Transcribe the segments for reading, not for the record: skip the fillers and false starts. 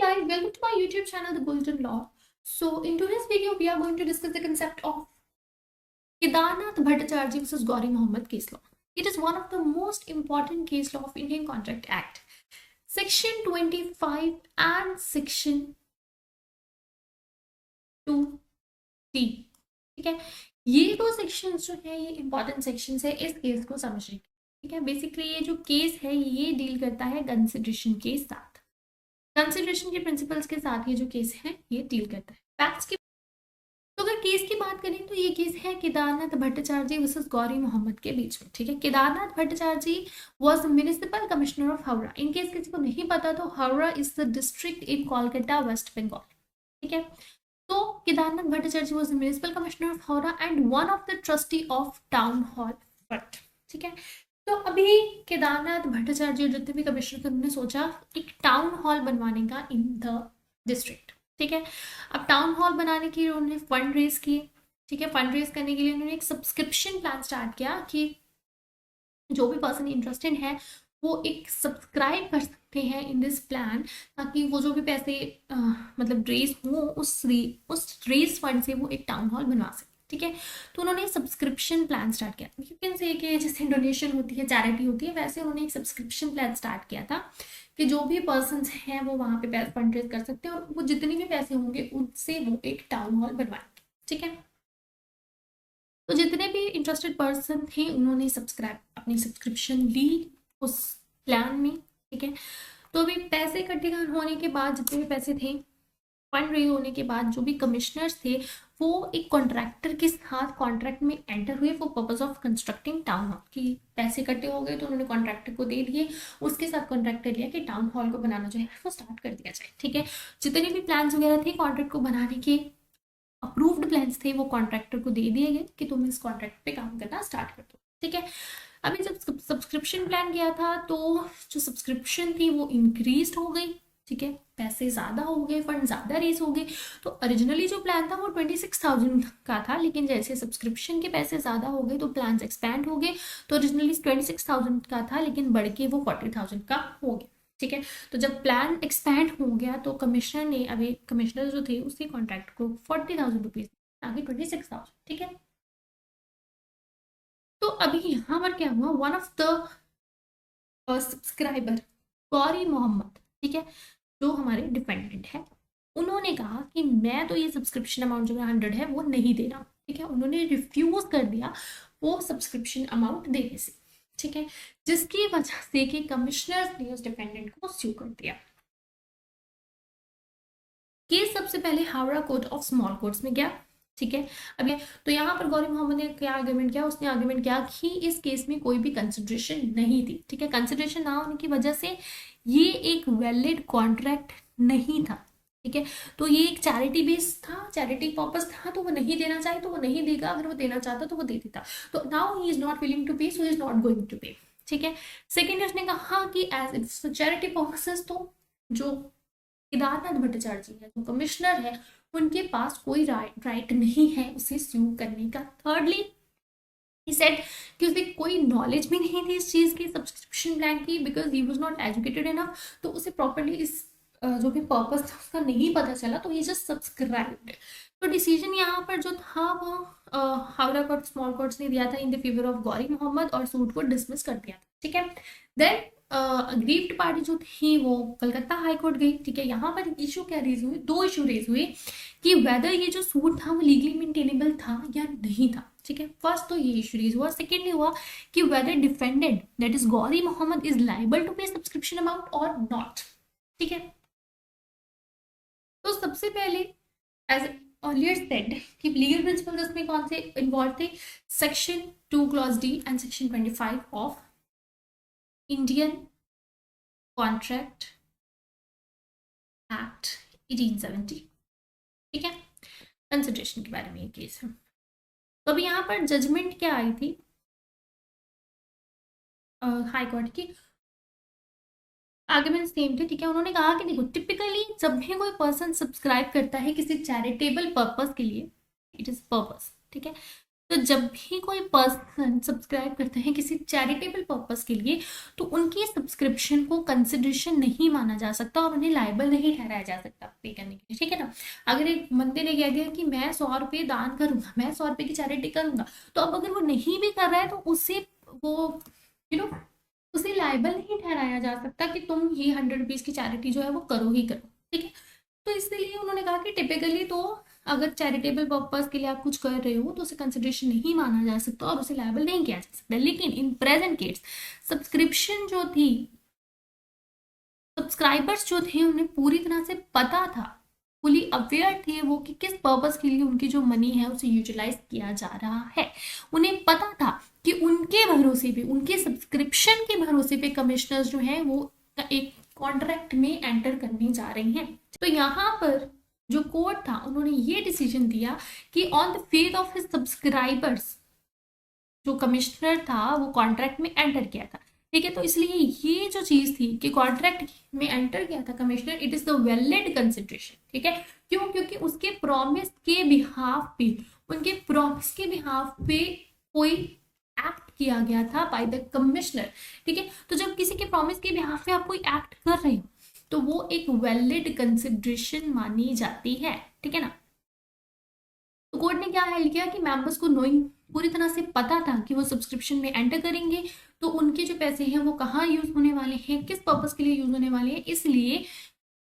guys, welcome to my YouTube channel, The Golden Law. So in today's video, we are going to discuss the concept of Kedarnath Bhattacharya versus Gauri Muhammad case law. It is one of the most important case law of Indian Contract Act. Section 25 and Section 2D. ठीक है, ये दो sections जो है ये important sections है इस case को समझने के। ठीक है, बेसिकली ये जो केस है ये डील करता है कंसिडरेशन के साथ, कंसिडरेशन के प्रिंसिपल्स के साथ ये जो केस है ये डील करता है। फैक्ट्स की तो अगर केस की बात करें तो ये केस है केदारनाथ भट्टाचार्य वर्सेस गौरी मोहम्मद के बीच में। ठीक है, Kedarnath Bhattacharya was municipal commissioner of Howrah. In case किसी को नहीं पता तो Howrah is the district in Kolkata, West Bengal. ठीक है, तो Kedarnath Bhattacharya was the municipal commissioner of Howrah and one of the trustee of town hall fund. ठीक है, तो अभी केदारनाथ भट्टाचार्य जितने भी कमिश्नर थे उन्होंने सोचा एक टाउन हॉल बनवाने का इन द डिस्ट्रिक्ट। ठीक है, अब टाउन हॉल बनाने के लिए उन्होंने फंड रेज किए। ठीक है, फंड रेज करने के लिए उन्होंने एक सब्सक्रिप्शन प्लान स्टार्ट किया कि जो भी पर्सन इंटरेस्टेड है वो एक सब्सक्राइब कर सकते हैं इन दिस प्लान, ताकि वो जो भी पैसे मतलब रेज हो उस रेज फंड से वो एक टाउन हॉल बनवा सके। ठीक है, तो उन्होंने सब्सक्रिप्शन प्लान स्टार्ट किया। यू कैन से कि जैसे डोनेशन होती है, चैरिटी होती है, वैसे उन्होंने एक सब्सक्रिप्शन प्लान स्टार्ट किया था कि जो भी पर्सन्स हैं वो वहाँ पे फंड रेज कर सकते हैं और वो जितने भी पैसे होंगे उनसे वो एक टाउन हॉल बनवाएंगे। ठीक है, तो जितने भी इंटरेस्टेड पर्सन थे उन्होंने अपनी सब्सक्रिप्शन ली उस प्लान में। ठीक है, तो अभी पैसे इकट्ठे होने के बाद जितने भी पैसे थे फंड रेज होने के बाद जो भी कमिश्नर्स थे वो एक कॉन्ट्रैक्टर के साथ कॉन्ट्रैक्ट में एंटर हुए for purpose of constructing town hall. कि पैसे इकट्ठे हो गए तो उन्होंने कॉन्ट्रैक्टर को दे दिए, उसके साथ कॉन्ट्रैक्टर लिया कि टाउन हॉल को बनाना जो है वो स्टार्ट कर दिया जाए। ठीक है, जितने भी प्लान्स वगैरह थे कॉन्ट्रैक्ट को बनाने के अप्रूव्ड प्लान्स थे वो कॉन्ट्रैक्टर को दे दिए गए कि तुम इस कॉन्ट्रैक्ट पे काम करना स्टार्ट कर दो। ठीक है, अभी जब सब्सक्रिप्शन प्लान किया था तो जो सब्सक्रिप्शन थी वो इंक्रीज हो गई। ठीक है, पैसे ज़्यादा हो गए, फंड ज़्यादा रेज हो गए। तो ओरिजिनली जो प्लान था वो 26,000 का था, लेकिन जैसे सब्सक्रिप्शन के पैसे ज़्यादा हो गए तो प्लान एक्सपैंड हो गए। तो ओरिजिनली 26,000 का था लेकिन बढ़ के वो 40,000 का हो गया। ठीक है, तो जब प्लान एक्सपैंड हो गया तो कमिश्नर जो थे उसके कॉन्ट्रैक्ट को 40,000 रुपीज आगे 26,000। ठीक है, तो अभी यहाँ पर क्या हुआ, one of the subscriber Gauri Mohammad, ठीक है, जो हमारे डिपेंडेंट है, उन्होंने कहा कि मैं तो ये सब्सक्रिप्शन अमाउंट जो 100 है वो नहीं दे रहा। ठीक है, उन्होंने रिफ्यूज कर दिया वो सब्सक्रिप्शन अमाउंट देने से। ठीक है, जिसकी वजह से कि कमिश्नर ने उस डिपेंडेंट को स्यू कर दिया। केस सबसे पहले Howrah court of small courts में गया। ठीक है, अब तो यहाँ पर गौरी मोहम्मद ने क्या आर्ग्यूमेंट किया, उसने आर्ग्यूमेंट किया कि इस केस में कोई भी कंसिडरेशन नहीं थी। ठीक है, कंसिडरेशन ना होने की वजह से ये एक वैलिड कॉन्ट्रैक्ट नहीं था। ठीक है, तो ये एक चैरिटी बेस्ड था, चैरिटी पर्पस था, तो वो नहीं देना चाहे तो वो नहीं देगा, अगर वो देना चाहता तो वो दे देता। तो now he is not willing to pay, so he is not going to pay. ठीक है, सेकेंड उसने कहा कि एज इट्स चैरिटी पर्पसेस तो जो केदारनाथ भट्टाचार्य जी है, जो कमिश्नर है, उनके पास कोई राइट नहीं है उसे स्यू करने का। थर्डली he said कि उसे कोई नॉलेज भी नहीं थी इस चीज़ की, सब्सक्रिप्शन प्लान की, because he was not educated enough, तो उसे प्रॉपरली इस जो भी पर्पस था उसका नहीं पता चला, तो ही जस्ट सब्सक्राइब्ड। तो डिसीजन यहाँ पर जो था वो हावड़ा कोर्ट स्मॉल कोर्ट्स ने दिया था in the favour of Gauri Mohammad और सूट को डिसमिस कर दिया था। ठीक है, देन अग्रीव्ड पार्टी जो थी वो कलकत्ता हाई कोर्ट गई। ठीक है, यहाँ पर इशू क्या रेज हुए, दो इशू रेज हुए कि वेदर ये जो सूट था वो लीगली मेंटेनेबल था या नहीं था। ठीक है, फर्स्ट तो ये इशू रेज हुआ। सेकेंडली हुआ कि whether defended that is Gauri Mohammad is liable to pay subscription amount और नॉट। ठीक है, तो सबसे पहले एज अर्लियर सेड कि लीगल प्रिंसिपल्स उसमें कौन से इन्वॉल्व थे, section 2 clause D and section 25 of Indian contract act 1870। ठीक है, कंसिडरेशन के बारे में ये केस है। तो अभी यहाँ पर जजमेंट क्या आई थी हाई कोर्ट की, आर्ग्यूमेंट सेम थे। ठीक है, उन्होंने कहा कि देखो टिपिकली जब भी कोई पर्सन सब्सक्राइब करता है किसी चैरिटेबल पर्पस के लिए, इट इज पर्पस, ठीक है, तो जब भी कोई पर्सन सब्सक्राइब करते हैं किसी चैरिटेबल पर्पस के लिए, तो उनकी सब्सक्रिप्शन को कंसिडरेशन नहीं माना जा सकता और उन्हें लायबल नहीं ठहराया जा सकता पे करने के लिए, ठीक है ना। अगर एक बंदे ने कह दिया कि मैं 100 रुपये दान करूंगा, मैं 100 रुपये की चैरिटी करूंगा, तो अब अगर वो नहीं भी कर रहा है तो उससे वो उसे लायबल नहीं ठहराया जा सकता कि तुम ये 100 रुपीज की चैरिटी जो है वो करो ही करो, ठीक है। तो इसलिए उन्होंने कहा कि टिपिकली तो अगर चैरिटेबल पर्पस के लिए आप कुछ कर रहे हो तो उसे कंसिडरेशन नहीं माना जा सकता और उसे लायबल नहीं किया जा सकता। लेकिन इन प्रेजेंट केस सब्सक्रिप्शन जो थी, सब्सक्राइबर्स जो थे उन्हें पूरी तरह से पता था, फुली अवेयर थे वो कि किस पर्पस के लिए उनकी जो मनी है उसे यूटिलाइज किया जा रहा है। उन्हें पता था कि उनके भरोसे पे, उनके सब्सक्रिप्शन के भरोसे पे कमिश्नर्स जो है वो एक कॉन्ट्रैक्ट में एंटर करने जा रहे हैं। तो यहाँ पर जो कोर्ट था उन्होंने ये डिसीजन दिया कि on the faith of his subscribers जो कमिश्नर था वो कॉन्ट्रैक्ट में एंटर किया था, ठीक है। तो इसलिए ये जो चीज थी कि कॉन्ट्रैक्ट में एंटर किया था commissioner, it is the valid consideration, ठीक है। क्यों? क्योंकि उसके प्रॉमिस के बिहाफ पे, उनके प्रॉमिस के बिहाफ पे कोई एक्ट किया गया था बाय द कमिश्नर, ठीक है। तो जब किसी के प्रॉमिस के बिहाफ पे आप कोई एक्ट कर रहे हो तो वो एक वैलिड कंसिडरेशन मानी जाती है, ठीक है ना। तो कोर्ट ने क्या हेल्ड किया कि मेंबर्स को नोइंग, पूरी तरह से पता था कि वो सब्सक्रिप्शन में एंटर करेंगे तो उनके जो पैसे हैं वो कहाँ यूज होने वाले हैं, किस पर्पस के लिए यूज होने वाले हैं, इसलिए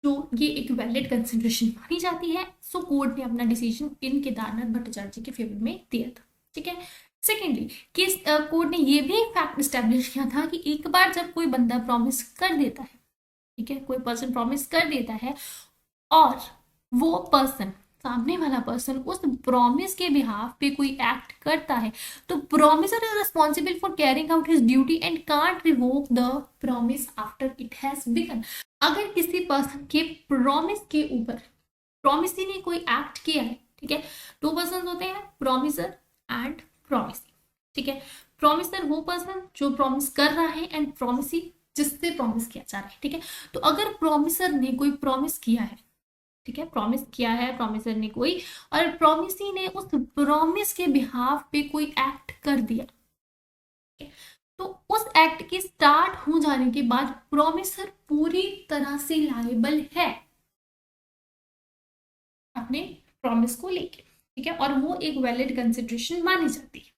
जो ये एक वैलिड कंसिडरेशन मानी जाती है। सो कोर्ट ने अपना डिसीजन इन केदारनाथ भट्टाचार्य के फेवर में दिया था, ठीक है। सेकेंडली केस कोर्ट ने ये भी फैक्ट स्टैब्लिश किया था कि एक बार जब कोई बंदा प्रॉमिस कर देता है, ठीक है, कोई पर्सन प्रॉमिस कर देता है और वो पर्सन, सामने वाला पर्सन उस प्रॉमिस के बिहाफ पे कोई एक्ट करता है, तो promiser is responsible for carrying out his duty and can't revoke the promise after it has begin. अगर किसी पर्सन के प्रॉमिस के ऊपर प्रॉमिसी ने कोई एक्ट किया है, ठीक है, दो पर्सन होते हैं, प्रॉमिसर एंड प्रॉमिसी, ठीक है। प्रॉमिसर वो पर्सन जो प्रॉमिस कर रहा है एंड प्रॉमिसी जिससे प्रॉमिस किया जा रहा है, ठीक है। तो अगर प्रॉमिसर ने कोई प्रॉमिस किया है, ठीक है, प्रॉमिस किया है प्रॉमिसर ने कोई, और प्रॉमिसी ने उस प्रॉमिस के बिहाफ पे कोई एक्ट कर दिया, तो उस एक्ट के स्टार्ट हो जाने के बाद प्रॉमिसर पूरी तरह से लायबल है अपने प्रॉमिस को लेके, ठीक है, और वो एक वैलिड कंसिडरेशन मानी जाती है।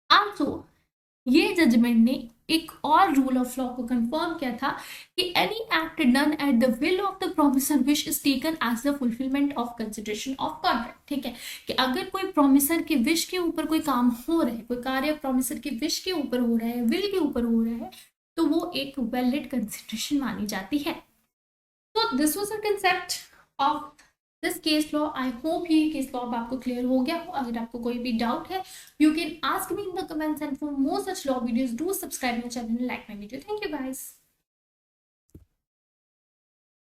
आल्सो ये जजमेंट ने एक और रूल ऑफ लॉ को कंफर्म किया था कि any act done at the will of the promisor wish is taken as the fulfilment of consideration of contract, ठीक है। कि अगर कोई प्रॉमिसर के विश के ऊपर कोई काम हो रहा है, कोई कार्य प्रॉमिसर के विश के ऊपर हो रहा है, विल के ऊपर हो रहा है, तो वो एक वैलिड कंसिडरेशन मानी जाती है। तो this was the concept of this case law. I hope ये केस लॉ आपको क्लियर हो गया हो। अगर आपको कोई भी डाउट है, you can ask me in the comments, and for more such law videos do subscribe my channel, like my video. Thank you guys.